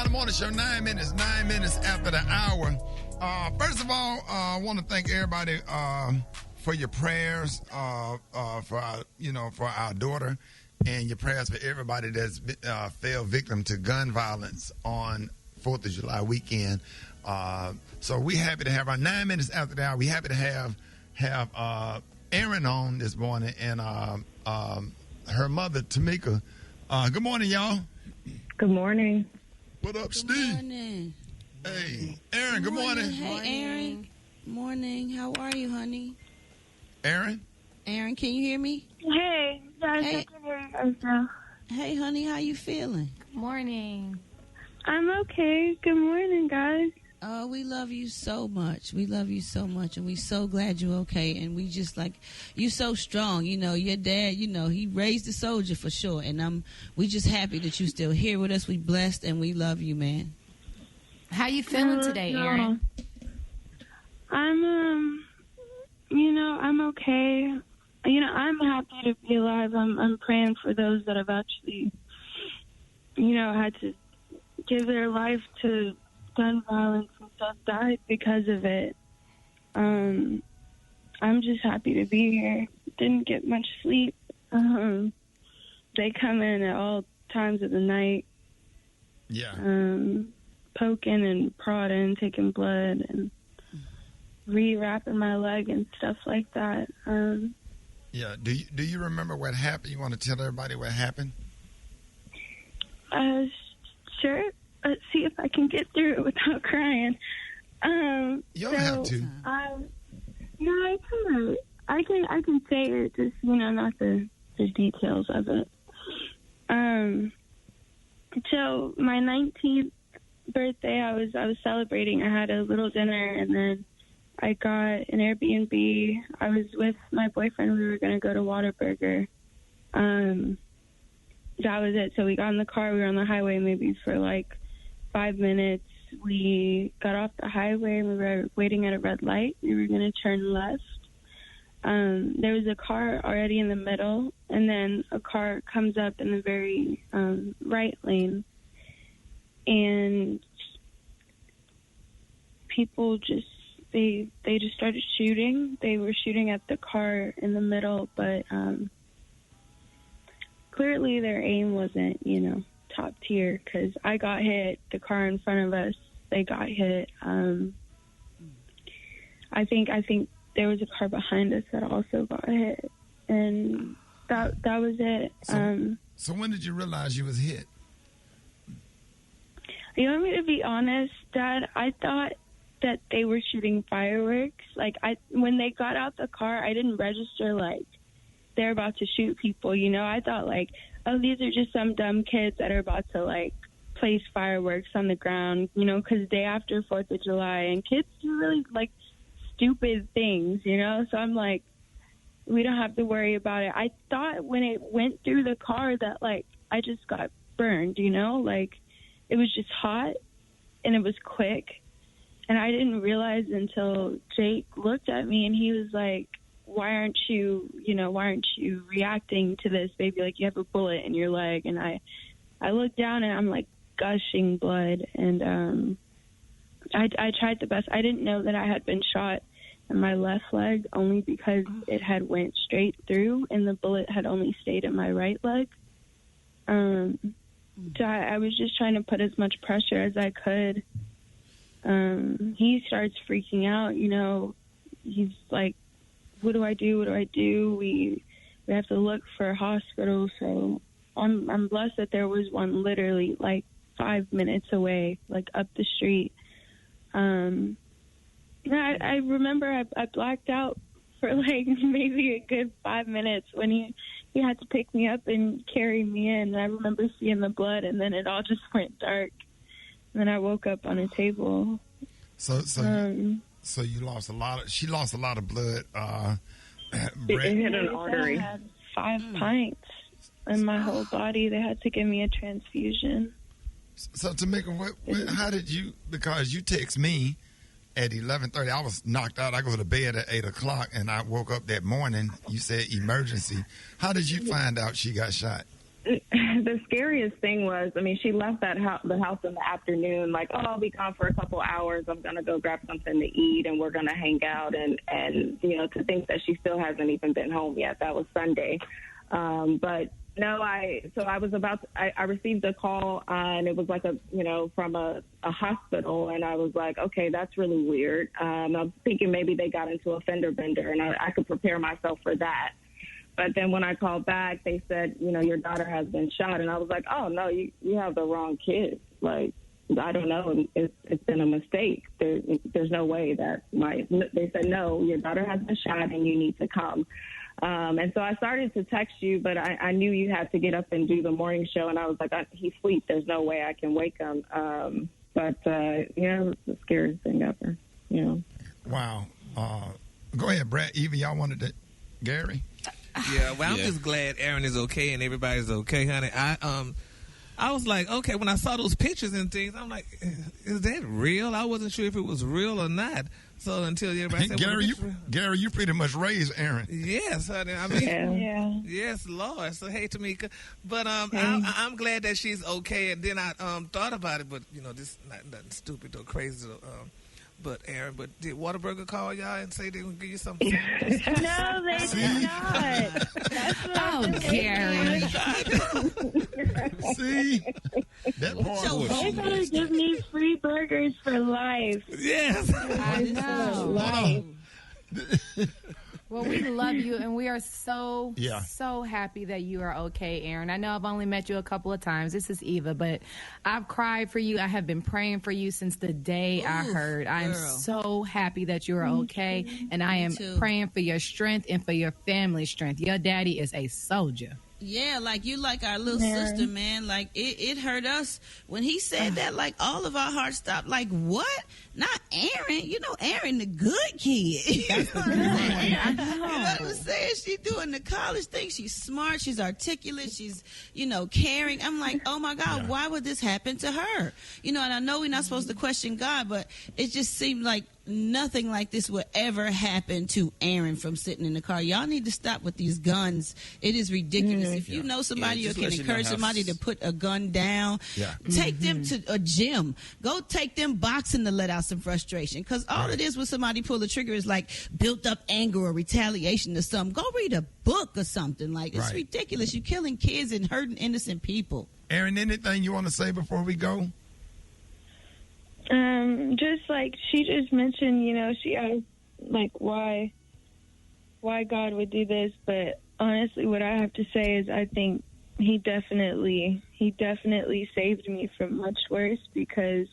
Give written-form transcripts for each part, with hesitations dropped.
Carolina Morning Show, 9 minutes after the hour. First of all, I want to thank everybody for your prayers for our daughter, and your prayers for everybody that's fell victim to gun violence on 4th of July weekend. So we happy to have our 9 minutes after the hour. We happy to have Aaryn on this morning and her mother Tamika. Good morning, y'all. Good morning. What up, Steve? Good morning. Hey, Aaryn. Good morning. Hey, Aaryn. Morning. How are you, honey? Aaryn. Aaryn, can you hear me? Hey, guys, Hey. I can hear you guys now. Hey, honey. How you feeling? Morning. I'm okay. Good morning, guys. Oh, we love you so much. We love you so much, and we so glad you're okay. And we just you so strong. You know, your dad, he raised a soldier for sure. And we just happy that you still here with us. We blessed, and we love you, man. How you feeling today, Aaryn? I'm, I'm okay. I'm happy to be alive. I'm praying for those that have actually, had to give their life to gun violence and stuff, died because of it. I'm just happy to be here. Didn't get much sleep. They come in at all times of the night. Yeah. Poking and prodding, taking blood and rewrapping my leg and stuff like that. Yeah. Do you remember what happened? You want to tell everybody what happened? Sure. Let's see if I can get through it without crying. You don't have to. No, I can say it, just not the details of it. So my 19th birthday, I was celebrating. I had a little dinner, and then I got an Airbnb. I was with my boyfriend. We were going to go to Whataburger. That was it. So we got in the car. We were on the highway maybe for 5 minutes. We got off the highway and we were waiting at a red light. We were going to turn left. There was a car already in the middle, and then a car comes up in the very right lane. And people they just started shooting. They were shooting at the car in the middle, but clearly their aim wasn't, top tier, because I got hit. The car in front of us, they got hit. I think there was a car behind us that also got hit, and that was it. So when did you realize you was hit? You want me to be honest, Dad? I thought that they were shooting fireworks. When they got out the car, I didn't register they're about to shoot people. I thought oh, these are just some dumb kids that are about to place fireworks on the ground. Because day after 4th of July, and kids do really stupid things. So I'm we don't have to worry about it. I thought when it went through the car that I just got burned. It was just hot and it was quick. And I didn't realize until Jake looked at me and he was like, why aren't you reacting to this, baby? You have a bullet in your leg. And I looked down and I'm gushing blood. And I tried the best. I didn't know that I had been shot in my left leg only because it had went straight through and the bullet had only stayed in my right leg. So I was just trying to put as much pressure as I could. He starts freaking out, he's like, what do I do? What do I do? We have to look for a hospital. So I'm blessed that there was one literally 5 minutes away, up the street. I remember I blacked out for maybe a good 5 minutes when he had to pick me up and carry me in. I remember seeing the blood, and then it all just went dark. And then I woke up on a table. So you lost a lot of. She lost a lot of blood. It hit an artery. I had 5 pints in my whole body. They had to give me a transfusion. So Tamika, how did you? Because you text me at 11:30. I was knocked out. I go to bed at 8 o'clock, and I woke up that morning. You said emergency. How did you find out she got shot? the scariest thing was, I mean, she left the house in the afternoon, like, oh, I'll be gone for a couple hours. I'm going to go grab something to eat, and we're going to hang out. And, you know, to think that she still hasn't even been home yet. That was Sunday. But no, I received a call, and it was like from a hospital. And I was like, okay, that's really weird. I was thinking maybe they got into a fender bender, and I could prepare myself for that. But then when I called back, they said, you know, your daughter has been shot. And I was like, oh, no, you have the wrong kid. Like, I don't know. It's been a mistake. There's no way that they said, no, your daughter has been shot and you need to come. And so I started to text you, but I knew you had to get up and do the morning show. And I was like, he's asleep. There's no way I can wake him. But it's the scariest thing ever, you know. Wow. Go ahead, Brad. Eva, y'all wanted to, Gary? Yeah, well, I'm just glad Aaryn is okay and everybody's okay, honey. I was like, okay, when I saw those pictures and things, I'm like, is that real? I wasn't sure if it was real or not. So until everybody said, Gary, you pretty much raised Aaryn. Yes, honey. I mean, yes, Lord. So hey, Tamika, but I'm glad that she's okay. And then I thought about it, but you know, this not nothing stupid or crazy. But Aaryn, did Whataburger call y'all and say they would give you something? No, they did not. Gary. See? That part They better give me free burgers for life. Yes. I know. Life. Well, we love you, and we are so happy that you are okay, Aaryn. I know I've only met you a couple of times. This is Eva, but I've cried for you. I have been praying for you since the day I heard. I am so happy that you are okay, and I am praying for your strength and for your family's strength. Your daddy is a soldier. Yeah, like you like our little sister, man. Like it hurt us when he said that. Like all of our hearts stopped. Like what? Not Aaryn. You know, Aaryn the good kid. That's what I'm saying. You know what I'm saying? She's doing the college thing. She's smart. She's articulate. She's, you know, caring. I'm like, oh my God, why would this happen to her? You know, and I know we're not supposed to question God, but it just seemed like nothing like this would ever happen to Aaryn from sitting in the car. Y'all need to stop with these guns. It is ridiculous. If you know somebody or can encourage somebody to put a gun down, take them to a gym. Go take them boxing to let out some frustration. Because all it is when somebody pull the trigger is like built up anger or retaliation or something. Go read a book or something. Like, it's ridiculous. You're killing kids and hurting innocent people. Aaryn, anything you want to say before we go? Just like she just mentioned, you know, she asked like why God would do this, but honestly, what I have to say is I think he definitely saved me from much worse, because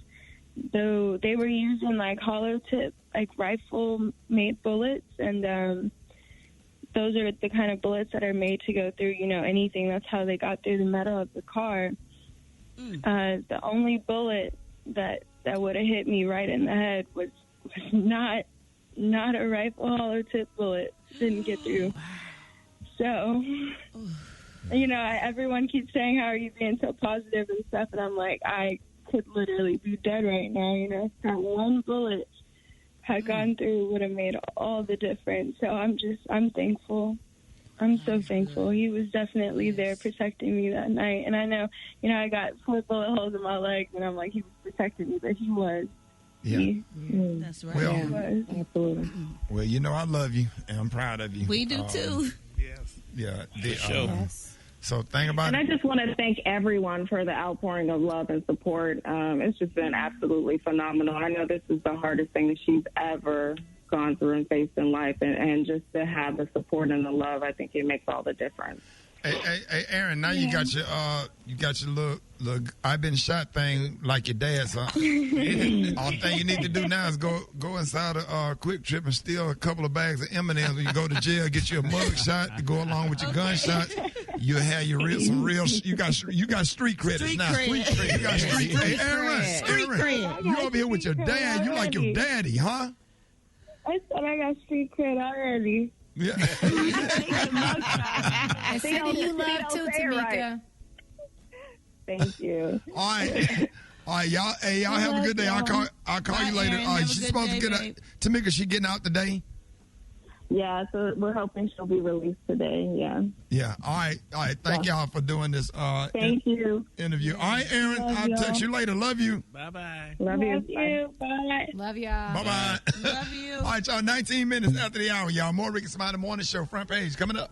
though they were using like hollow tip, like rifle made bullets, and those are the kind of bullets that are made to go through, you know, anything. That's how they got through the metal of the car. The only bullet that would have hit me right in the head was not a rifle hollow tip bullet. Didn't get through. So, you know, everyone keeps saying, how are you being so positive and stuff? And I'm like, I could literally be dead right now. You know, if that one bullet had gone through, would have made all the difference. So I'm thankful. I'm so thankful. He was definitely there protecting me that night. And I know, you know, I got 4 bullet holes in my legs, and I'm like, he was protecting me, but he was. Yeah. That's right. Well, he was. Absolutely. Well, you know I love you, and I'm proud of you. We do, too. Yes. Yeah. Yes. So think about and it. I just want to thank everyone for the outpouring of love and support. It's just been absolutely phenomenal. I know this is the hardest thing that she's ever gone through and faced in life, and just to have the support and the love, I think it makes all the difference. Hey, Aaryn, now you got your little I've been shot thing like your dad. So all the thing you need to do now is go inside a Quick Trip and steal a couple of bags of M&Ms when you go to jail. Get you a mug shot to go along with your gunshot. You'll have you got street credits now. Street cred. You got street cred. Hey, Aaryn, you over here with your dad. You like your daddy, huh? I said I got street cred already. Yeah. I said you love too, Tamika. Thank you. All right, y'all. Hey, y'all have a good day. I'll call you later. Aaryn, have a She's good supposed day, to get out. babe. Tamika, she getting out today? Yeah, so we're hoping she'll be released today. Yeah. Yeah. All right. Thank y'all for doing this. Thank you. Interview. All right, Aaryn. I'll text you later. Love you. Bye-bye. Love you. Bye. Love y'all. Bye-bye. Love you. All right, y'all. 19 minutes after the hour, y'all. More Rickey Smiley Morning Show front page coming up.